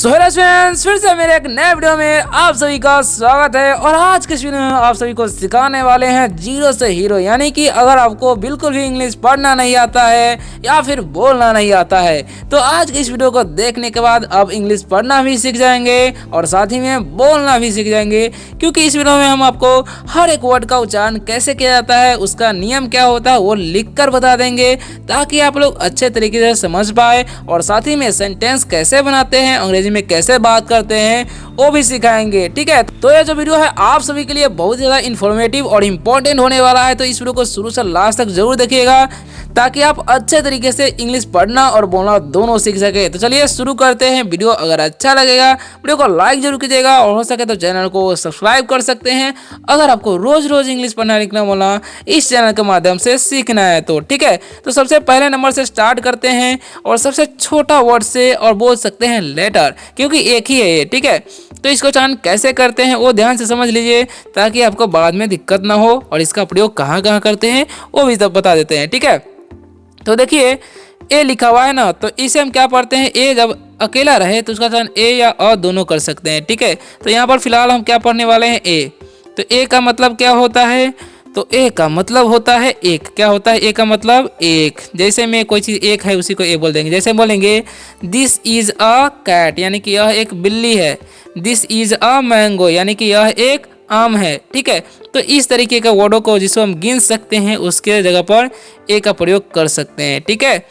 So hello friends, फिर से मेरे एक नए वीडियो में आप सभी का स्वागत है। और आज के इस वीडियो में आप सभी को सिखाने वाले हैं जीरो से हीरो, यानी कि अगर आपको बिल्कुल भी इंग्लिश पढ़ना नहीं आता है या फिर बोलना नहीं आता है तो आज के इस वीडियो को देखने के बाद आप इंग्लिश पढ़ना भी सीख जाएंगे और साथ ही में बोलना भी सीख जाएंगे। क्योंकि इस वीडियो में हम आपको हर एक वर्ड का उच्चारण कैसे किया जाता है, उसका नियम क्या होता है वो लिख कर बता देंगे, ताकि आप लोग अच्छे तरीके से समझ पाए। और साथ ही में सेंटेंस कैसे बनाते हैं, अंग्रेजी में कैसे बात करते हैं वो भी सिखाएंगे। ठीक है, तो ये जो वीडियो है आप सभी के लिए बहुत ज्यादा इन्फॉर्मेटिव और इम्पोर्टेंट होने वाला है, तो इस वीडियो को शुरू से लास्ट तक जरूर देखिएगा ताकि आप अच्छे तरीके से इंग्लिश पढ़ना और बोलना दोनों सीख सके। तो चलिए शुरू करते हैं। वीडियो अगर अच्छा लगेगा वीडियो को लाइक जरूर कीजिएगा और हो सके तो चैनल को सब्सक्राइब कर सकते हैं अगर आपको रोज रोज इंग्लिश पढ़ना लिखना बोलना इस चैनल के माध्यम से सीखना है तो। ठीक है, तो सबसे पहले नंबर से स्टार्ट करते हैं और सबसे छोटा वर्ड से और बोल सकते हैं लेटर, क्योंकि एक ही है ये। ठीक है, तो इसको उच्चारण कैसे करते हैं वो ध्यान से समझ लीजिए ताकि आपको बाद में दिक्कत ना हो, और इसका प्रयोग कहाँ कहाँ करते हैं वो भी तब बता देते हैं। ठीक है, तो देखिए ए लिखा हुआ है ना, तो इसे हम क्या पढ़ते हैं, ए जब अकेला रहे तो उसका उच्चारण ए या अ दोनों कर सकते हैं। ठीक है, तो यहाँ पर फिलहाल हम क्या पढ़ने वाले हैं, ए। तो ए का मतलब क्या होता है, तो ए का मतलब होता है एक। क्या होता है ए का मतलब एक। जैसे में कोई चीज़ एक है उसी को ए बोल देंगे। जैसे बोलेंगे दिस इज अ कैट, यानी कि यह एक बिल्ली है। दिस इज अ मैंगो, यानी कि यह एक आम है। ठीक है, तो इस तरीके के वर्डों को जिसको हम गिन सकते हैं उसके जगह पर ए का प्रयोग कर सकते हैं। ठीक है,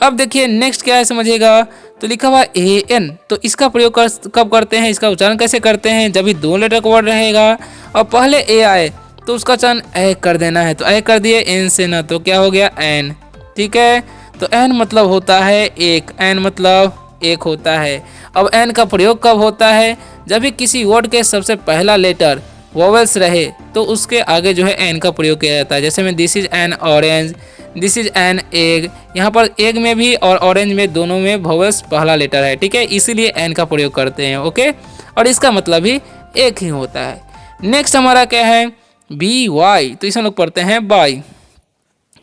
अब देखिए नेक्स्ट क्या है समझिएगा, तो लिखा हुआ ए एन, तो इसका प्रयोग कब करते हैं, इसका उच्चारण कैसे करते हैं, जब भी दो लेटर का वर्ड रहेगा और पहले ए आए तो उसका उच्चारण ए कर देना है। तो ए कर दिए एन से ना, तो क्या हो गया एन। ठीक है, तो एन मतलब होता है एक, एन मतलब एक होता है। अब एन का प्रयोग कब होता है, जब भी किसी वर्ड के सबसे पहला लेटर वोवेल्स रहे तो उसके आगे जो है एन का प्रयोग किया जाता है। जैसे में this is an orange, this is an egg, यहाँ पर एग में भी और ऑरेंज में दोनों में वोवेल्स पहला लेटर है। ठीक है, इसीलिए एन का प्रयोग करते हैं। ओके, और इसका मतलब भी एक ही होता है। नेक्स्ट हमारा क्या है, बी वाई, तो इसे हम लोग पढ़ते हैं बाई।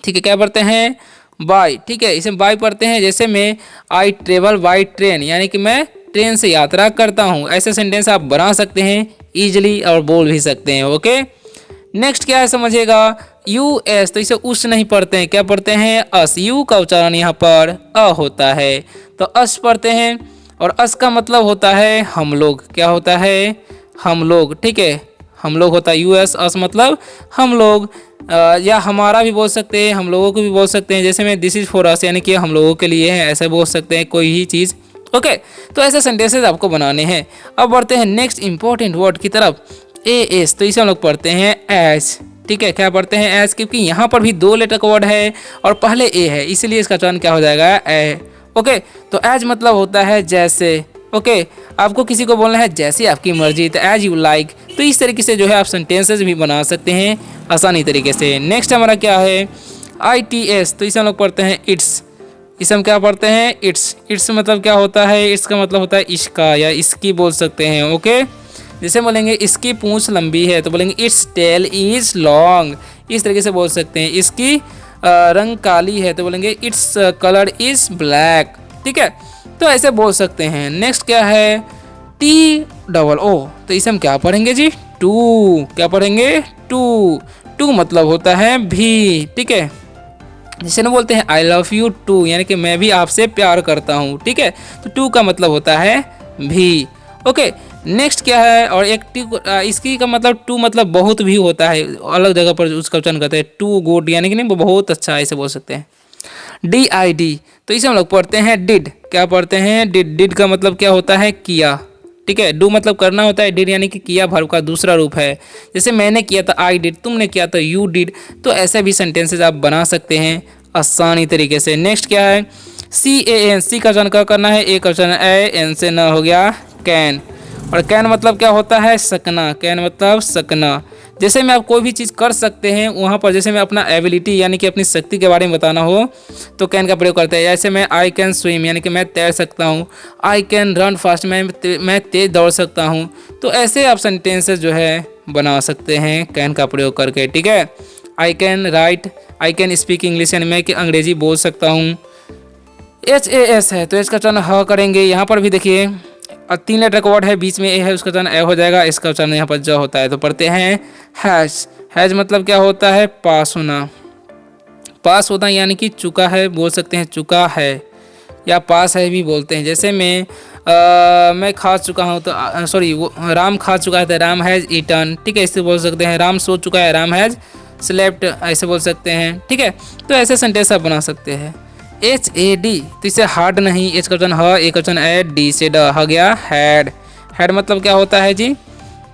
ठीक है, क्या पढ़ते हैं, बाई। ठीक है, इसे बाई पढ़ते हैं। जैसे में आई ट्रेवल बाई ट्रेन, यानी कि मैं ट्रेन से यात्रा करता हूँ। ऐसे सेंटेंस आप बना सकते हैं इजीली और बोल भी सकते हैं। ओके, नेक्स्ट क्या है समझिएगा, यू एस, तो इसे उस नहीं पढ़ते हैं, क्या पढ़ते हैं अस। यू का उच्चारण यहाँ पर अ होता है, तो अस पढ़ते हैं। और अस का मतलब होता है हम लोग। क्या होता है, हम लोग। ठीक है, हम लोग होता है यू एस, अस मतलब हम लोग, या हमारा भी बोल सकते हैं, हम लोगों को भी बोल सकते हैं। जैसे में दिस इज फॉर अस, यानी कि हम लोगों के लिए है, ऐसे बोल सकते हैं कोई ही चीज़। ओके, तो ऐसे सेंटेंसेस आपको बनाने हैं। अब बढ़ते हैं नेक्स्ट इंपॉर्टेंट वर्ड की तरफ, ए एस, तो इसे हम लोग पढ़ते हैं एज। ठीक है, क्या पढ़ते हैं एज, क्योंकि यहाँ पर भी दो लेटर का वर्ड है और पहले ए है, इसीलिए इसका चयन क्या हो जाएगा ए। ओके, तो एज मतलब होता है जैसे। ओके, आपको किसी को बोलना है जैसे आपकी मर्जी, तो एज यू लाइक। तो इस तरीके से जो है आप सेंटेंसेस भी बना सकते हैं आसानी तरीके से। नेक्स्ट हमारा क्या है, आई टी एस, तो इसे हम लोग पढ़ते हैं इट्स। इसे हम क्या पढ़ते हैं, इट्स। इट्स मतलब क्या होता है, इट्स का मतलब होता है इसका या इसकी बोल सकते हैं। ओके, जैसे बोलेंगे इसकी पूंछ लंबी है तो बोलेंगे इट्स टेल इज लॉन्ग, इस तरीके से बोल सकते हैं। इसकी रंग काली है तो बोलेंगे इट्स कलर इज ब्लैक। ठीक है, तो ऐसे बोल सकते हैं। नेक्स्ट क्या है, टी डबल ओ, तो इसे हम क्या पढ़ेंगे जी, टू। क्या पढ़ेंगे, टू। टू मतलब होता है भी। ठीक है, जिसे ना बोलते हैं आई लव यू टू, यानी कि मैं भी आपसे प्यार करता हूँ। ठीक है, तो टू का मतलब होता है भी। ओके, नेक्स्ट क्या है, और एक टू, इसकी का मतलब टू मतलब बहुत भी होता है, अलग जगह पर उसका उच्चारण करते हैं टू गुड, यानी कि नहीं वो बहुत अच्छा, ऐसे बोल सकते हैं। डी आई डी, तो इसे हम लोग पढ़ते हैं डिड। क्या पढ़ते हैं, डिड। डिड का मतलब क्या होता है, किया। ठीक है, डू मतलब करना होता है, डिड यानी कि किया वर्ब का दूसरा रूप है। जैसे मैंने किया था आई डिड, तुमने किया था यू डिड, तो ऐसे भी सेंटेंसेस आप बना सकते हैं आसानी तरीके से। नेक्स्ट क्या है, सी ए एन, सी का उच्चारण क्या करना है, ए का उच्चारण ए, एन से न हो गया कैन। और कैन मतलब क्या होता है, सकना। कैन मतलब सकना। जैसे में आप कोई भी चीज़ कर सकते हैं वहाँ पर, जैसे मैं अपना एबिलिटी यानी कि अपनी शक्ति के बारे में बताना हो तो कैन का प्रयोग करते हैं। जैसे मैं आई कैन स्विम, यानी कि मैं तैर सकता हूँ। आई कैन रन फास्ट, मैं तेज़ दौड़ सकता हूँ। तो ऐसे आप सेंटेंसेस जो है बना सकते हैं कैन का प्रयोग करके। ठीक है, I can write, I can speak English, यानी मैं कि अंग्रेजी बोल सकता हूँ। एच ए एस है तो एच का चयन ह करेंगे। यहाँ पर भी देखिए और 3 लेटर का वर्ड है, बीच में ए है, उसका उच्चारण ए हो जाएगा, इसका उच्चारण यहाँ पर ज होता है। तो पढ़ते हैं हैज। हैज मतलब क्या होता है? पास होना। पास होता है यानी कि चुका है, बोल सकते हैं चुका है, या पास है भी बोलते हैं। जैसे मैं खा चुका हूँ तो सॉरी वो राम खा चुका है तो राम हैज़ ईटन, ठीक है, इससे बोल सकते हैं। राम सो चुका है, राम हैज़ स्लेप्ट, ऐसे बोल सकते हैं, ठीक है। तो ऐसे सेंटेंस आप बना सकते हैं। HAD तो इसे हार्ड नहीं, एच का वचन ह, ए का वचन ए, डी से ड, हो गया हैड। हैड मतलब क्या होता है जी?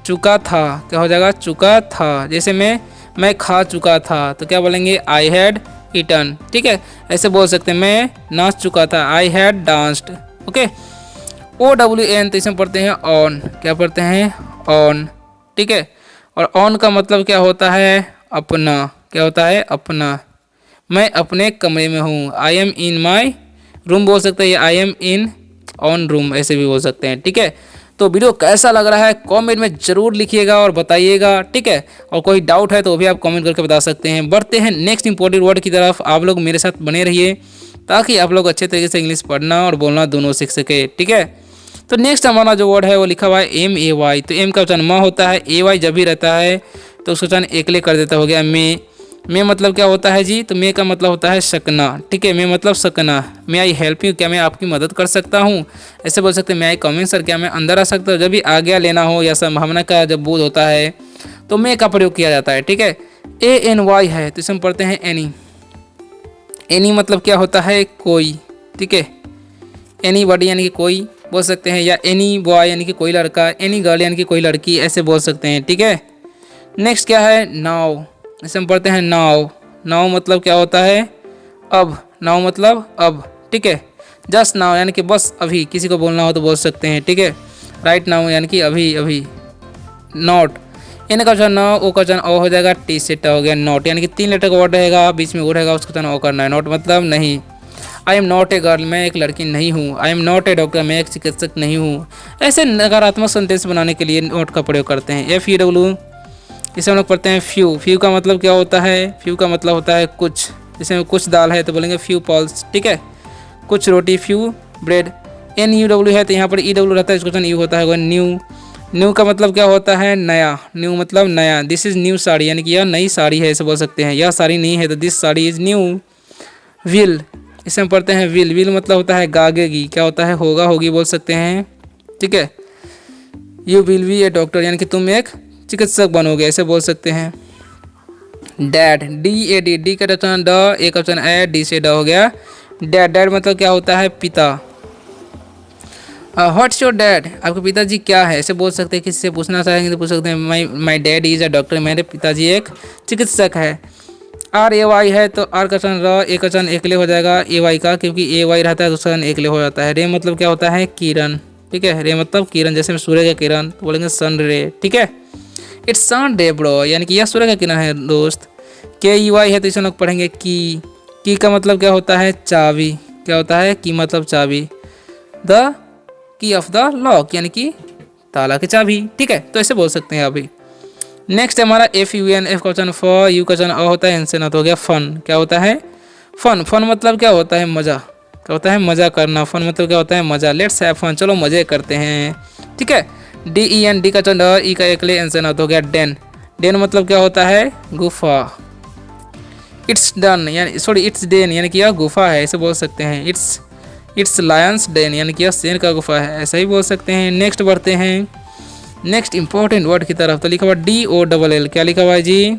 चुका था। क्या हो जाएगा? चुका था। जैसे मैं खा चुका था तो क्या बोलेंगे? आई हैड ईटन, ठीक है, ऐसे बोल सकते हैं। मैं नाच चुका था, I had danced, okay. OWN तो इसमें पढ़ते हैं ऑन। क्या पढ़ते हैं? ऑन, ठीक है। और ऑन का मतलब क्या होता है? अपना। क्या होता है? अपना। मैं अपने कमरे में हूँ, I am in my room बोल सकते हैं, I am in on room ऐसे भी बोल सकते हैं, ठीक है। तो वीडियो कैसा लग रहा है कमेंट में ज़रूर लिखिएगा और बताइएगा, ठीक है। और कोई डाउट है तो वो भी आप कमेंट करके बता सकते हैं। बढ़ते हैं नेक्स्ट इंपॉर्टेंट वर्ड की तरफ। आप लोग मेरे साथ बने रहिए ताकि आप लोग अच्छे तरीके से इंग्लिश पढ़ना और बोलना दोनों सीख सके, ठीक है। तो नेक्स्ट हमारा जो वर्ड है वो लिखा हुआ है MAY। तो एम का उच्चारण म होता है, AY जब भी रहता है तो उसका उच्चारण एकले कर देता, हो गया मे मतलब क्या होता है जी? तो मे का मतलब होता है सकना, ठीक है। मे मतलब सकना। मे आई हेल्प यू, क्या मैं आपकी मदद कर सकता हूँ, ऐसे बोल सकते हैं। मे आई कम इन सर, क्या मैं अंदर आ सकता हूँ। जब भी आज्ञा लेना हो या संभावना का जब बोध होता है तो मे का प्रयोग किया जाता है, ठीक है। ANY है तो इसमें पढ़ते हैं एनी। एनी मतलब क्या होता है? कोई, ठीक है। एनी बॉडी यानी कि कोई बोल सकते हैं, या एनी बॉय यानी कि कोई लड़का, एनी गर्ल यानी कि कोई लड़की, ऐसे बोल सकते हैं, ठीक है। नेक्स्ट क्या है? नाउ। इसे हम पढ़ते हैं नाउ। नाउ मतलब क्या होता है? अब। नाउ मतलब अब, ठीक है। जस्ट नाउ यानी कि बस अभी, किसी को बोलना हो तो बोल सकते हैं, ठीक है। राइट नाउ यानी कि अभी अभी। नॉट, एन का वचन न, ओ का वचन ओ हो जाएगा, टी से ट हो गया नॉट, यानी कि 3 लेटर का वर्ड रहेगा, बीच में वो रहेगा, उसका वचन ओ करना है। नॉट मतलब नहीं। I am not a girl, मैं एक लड़की नहीं हूँ। I am not a doctor, मैं एक चिकित्सक नहीं हूँ। ऐसे नकारात्मक सेंटेंस बनाने के लिए नोट का प्रयोग करते हैं। FEW इसे हम लोग पढ़ते हैं फ्यू। फ्यू का मतलब क्या होता है? फ्यू का मतलब होता है कुछ। जैसे कुछ दाल है तो बोलेंगे फ्यू पॉल्स, ठीक है। कुछ रोटी, फ्यू ब्रेड। NUW है तो यहाँ पर EW रहता है, इसका वचन यू होता है, न्यू। न्यू का मतलब क्या होता है? नया। न्यू मतलब नया। दिस इज़ न्यू साड़ी, यानी कि यह नई साड़ी है, ऐसे बोल सकते हैं। यह साड़ी नहीं है तो this sari is new. Will, इसे हम पढ़ते हैं विल। विल मतलब होता है गागेगी, क्या होता है? होगा, होगी बोल सकते हैं, ठीक है। You will be A doctor, यानी कि तुम एक चिकित्सक बनोगे, ऐसे बोल सकते हैं। डैड, DAD, डी का वचन ड, ए का वचन ए, डी से ड हो गया डैड। डैड मतलब क्या होता है? पिता। व्हाट्स योर डैड, आपके पिताजी क्या है, ऐसे बोल सकते हैं। किसी से पूछना चाहेंगे तो पूछ सकते हैं my dad is a doctor, मेरे पिताजी एक चिकित्सक है। RAY है तो आर का वचन र, ए का वचन एकले हो जाएगा AY का, क्योंकि AY रहता है तो वचन एकले हो जाता है। रे मतलब क्या होता है? किरण, ठीक है। रे मतलब किरण, जैसे में सूर्य का किरण तो बोलेंगे सन रे, ठीक है। इट्स सन डे ब्रो, यानी कि यह सूर्य का किरण है दोस्त। KEY है तो इसे लोग पढ़ेंगे की का मतलब क्या होता है? चाबी। क्या होता है? की मतलब चाबी। The key of the lock, यानी कि ताला की चाबी, ठीक है। तो ऐसे बोल सकते हैं अभी। नेक्स्ट हमारा FUN। F का वचन फ, यू का वचन अ होता है, इनसे ना तो हो गया फन। क्या होता है? फन। फन मतलब क्या होता है? मज़ा। क्या होता है? मज़ा करना। फन मतलब क्या होता है? मज़ा। लेट्स हैव फन, चलो मज़े करते हैं, ठीक है। DEN, डी का वचन ड, ई का एकले, इनसे ना तो हो गया डेन। डेन मतलब क्या होता है? गुफा। इट्स डन, यानी सॉरी इट्स डेन, यानी कि यह गुफा है, ऐसे बोल सकते हैं। इट्स लायंस डेन, यानी कि यह शेर का गुफा है, ऐसा ही बोल सकते हैं। नेक्स्ट बढ़ते हैं नेक्स्ट इंपॉर्टेंट वर्ड की तरफ। तो लिखा हुआ DOLL। क्या लिखा हुआ है जी?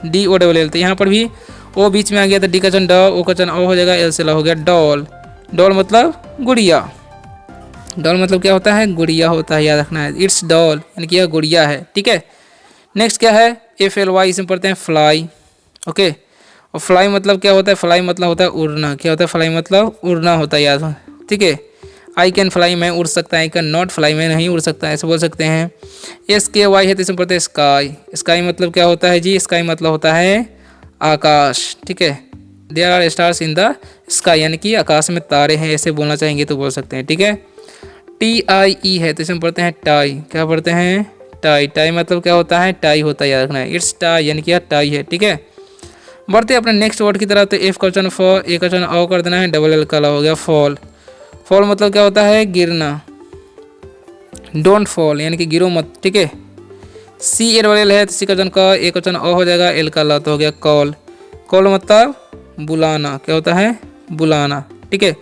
DOLL। तो यहाँ पर भी ओ बीच में आ गया तो डी का वचन ड, ओ का वचन ओ हो जाएगा, एल से ला हो गया डॉल। डॉल मतलब गुड़िया। डॉल मतलब क्या होता है? गुड़िया होता है, याद रखना है। इट्स डॉल, यानी कि यह गुड़िया है, ठीक है। नेक्स्ट क्या है? FLY, इसमें पढ़ते हैं फ्लाई, ओके। और फ्लाई मतलब क्या होता है? फ्लाई मतलब होता है उड़ना। क्या होता है? फ्लाई मतलब उड़ना होता है, याद, ठीक है। आई कैन फ्लाई, मैं उड़ सकता है। आई कैन नॉट फ्लाई, मैं नहीं उड़ सकता, ऐसे बोल सकते हैं। SKY है तो इसमें पढ़ते हैं स्काई। स्काई मतलब क्या होता है जी? स्काई मतलब होता है आकाश, ठीक है। There are stars in the sky, यानी कि आकाश में तारे हैं, ऐसे बोलना चाहेंगे तो बोल सकते हैं, ठीक है। TIE है तो इसमें पढ़ते हैं टाई। क्या पढ़ते हैं? टाई। टाई मतलब क्या होता है? टाई होता है, याद रखना है। इट्स टाई, यानी कि यह टाई है, ठीक है। बढ़ते अपने नेक्स्ट वर्ड की तरफ। तो F का वचन फ, ए का वचन ओ कर देना है, डबल L का हो गया फॉल। फॉल मतलब क्या होता है? गिरना। डोंट फॉल यानी कि गिरो मत, ठीक है। सी एल वाले है तो सी का वचन क, एक वचन अ हो जाएगा, एल का ला तो हो गया कॉल। कॉल मतलब बुलाना, क्या होता है बुलाना, ठीक है।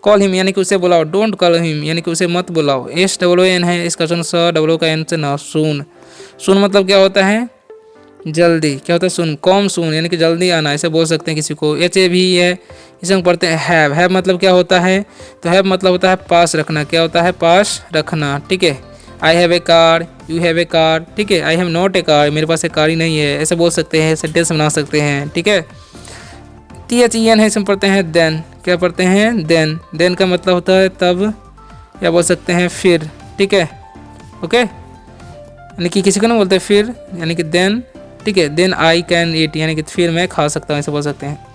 कॉल हिम यानी कि उसे बुलाओ, डोंट कॉल हिम यानी कि उसे मत बुलाओ। एस डब्लो एन है, इसका वचन स, डब्लो का एन से ना, सुन। सुन मतलब क्या होता है जल्दी, क्या होता है सुन, कॉम सुन यानी कि जल्दी आना, ऐसे बोल सकते हैं किसी को। एच ए भी है, इसे हम पढ़ते हैं हैव। हैव मतलब क्या होता है, तो हैव मतलब होता है पास रखना, क्या होता है पास रखना, ठीक है। I have a car, you have a car, ठीक है। I have not a car, मेरे पास एक कार ही नहीं है, ऐसे बोल सकते हैं, सेंटेंस बना सकते हैं, ठीक है। टी एच ई एन है, इसे हम पढ़ते हैं देन, क्या पढ़ते हैं देन। देन का मतलब होता है तब, या बोल सकते हैं फिर, ठीक है, ओके। यानी कि किसी को ना बोलते हैं फिर, यानी कि देन, ठीक है। देन आई कैन ईट यानी कि फिर मैं खा सकता हूँ, ऐसे बोल सकते हैं।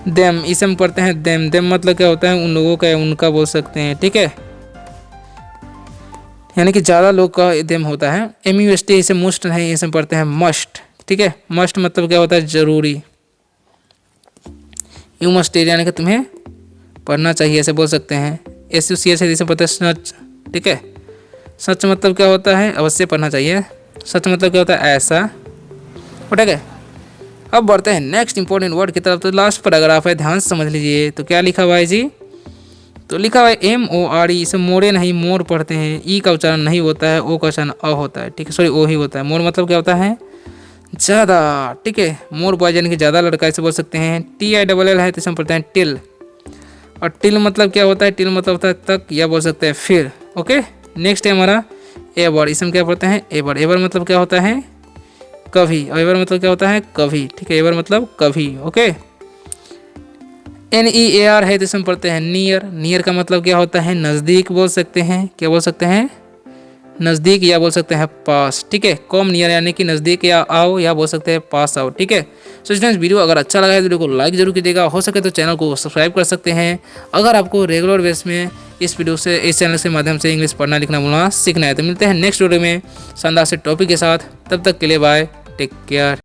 देम, इसे हम पढ़ते हैं देम। देम मतलब क्या होता है उन लोगों का, उनका बोल सकते हैं, ठीक है। यानी कि ज़्यादा लोग का देम होता है। एम यू एस टी, इसे मुस्ट है, इसे हम पढ़ते हैं मस्ट, ठीक है। मस्ट मतलब क्या होता है जरूरी। यू मस्ट यानी कि तुम्हें पढ़ना चाहिए, ऐसे बोल सकते हैं। एस यू सी एच है, इसे पढ़ते हैं सच, ठीक है। सच मतलब क्या होता है अवश्य पढ़ना चाहिए। सच मतलब क्या होता है ऐसा, ठीक है। अब बढ़ते हैं नेक्स्ट इंपॉर्टेंट वर्ड की तरफ। तो लास्ट पैराग्राफ है, ध्यान से समझ लीजिए। तो क्या लिखा हुआ है जी, तो लिखा हुआ है एम ओ आर ई, इसे मोड़े नहीं मोर पढ़ते हैं। ई का उच्चारण नहीं होता है, ओ का उच्चारण अ होता है, ठीक है। सॉरी ओ ही होता है। मोर मतलब क्या होता है ज़्यादा, ठीक है। मोर बॉय यानी कि ज़्यादा लड़का, ऐसे बोल सकते हैं। टी आई डबल एल है तो इसे हम पढ़ते हैं टिल। और टिल मतलब क्या होता है, टिल मतलब होता है तक, या बोल सकते हैं फिर, ओके। नेक्स्ट है हमारा एवर, इसे हम क्या पढ़ते हैं एवर। एवर मतलब क्या होता है कभी, और एवर मतलब क्या होता है कभी, ठीक है। एवर मतलब कभी, okay. N E A R है तो इसे हम पढ़ते हैं नियर। नियर का मतलब क्या होता है नज़दीक, बोल सकते हैं, क्या बोल सकते हैं नज़दीक, या बोल सकते हैं पास, ठीक है। कॉम नियर यानी कि नज़दीक या आओ, या बोल सकते हैं पास आओ, ठीक है। सो स्टूडेंट्स, वीडियो अगर अच्छा लगा है तो वीडियो को लाइक जरूर कीजिएगा, हो सके तो चैनल को सब्सक्राइब कर सकते हैं। अगर आपको रेगुलर बेस में इस वीडियो से, इस चैनल के माध्यम से इंग्लिश पढ़ना लिखना बोलना सीखना है, तो मिलते हैं नेक्स्ट वीडियो में शानदार से टॉपिक के साथ। तब तक के लिए बाय, टेक केयर।